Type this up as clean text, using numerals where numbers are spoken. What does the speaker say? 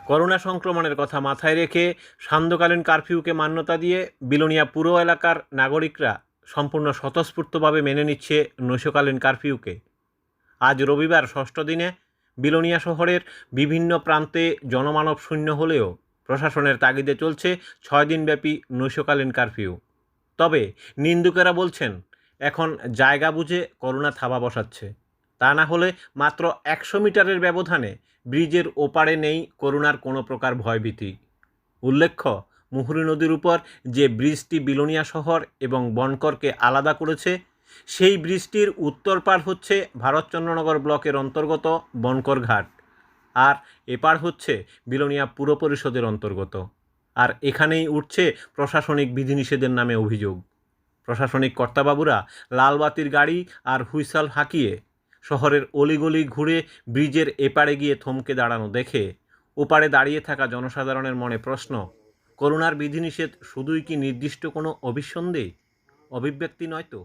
Corona সংক্রমণের কথা মাথায় রেখে সান্ধ্যকালীন কারফিউকে মান্যতা দিয়ে বিলোনিয়া পুর এলাকার নাগরিকরা সম্পূর্ণ স্বতঃস্ফূর্তভাবে মেনে নিচ্ছে নৈশকালীন কারফিউকে। আজ রবিবার ষষ্ঠ দিনে বিলোনিয়া শহরের বিভিন্ন প্রান্তে জনমানব শূন্য হলেও প্রশাসনের তাগিদে চলছে 6 দিনব্যাপী নৈশকালীন কারফিউ। তবে নিন্দুকেরা বলছেন, এখন জায়গা বুঝে করোনা থাবা বসাচ্ছে। তা না হলে মাত্র 100 মিটারের ব্যবধানে ব্রিজের ওপারে নেই করোনার কোনো প্রকার ভয়ভীতি। উল্লেখ্য, মুহুরী নদীর উপর যে ব্রিজটি বিলোনিয়া শহর এবং বনকরকে আলাদা করেছে, সেই ব্রিজটির উত্তর পার হচ্ছে ভারতচন্দ্রনগর ব্লকের অন্তর্গত বনকর ঘাট, আর এপার হচ্ছে বিলোনিয়া পুর পরিষদের অন্তর্গত। আর এখানেই উঠছে প্রশাসনিক বিধিনিষেধের নামে অভিযোগ। প্রশাসনিক কর্তাবাবুরা লালবাতির গাড়ি আর হুইসাল হাঁকিয়ে শহরের অলিগলি ঘুরে ব্রিজের এপারে গিয়ে থমকে দাঁড়ানো দেখে ওপারে দাঁড়িয়ে থাকা জনসাধারণের মনে প্রশ্ন, করোনার বিধিনিষেধ শুধুই কি নির্দিষ্ট কোনো অভিব্যক্তি নয় তো?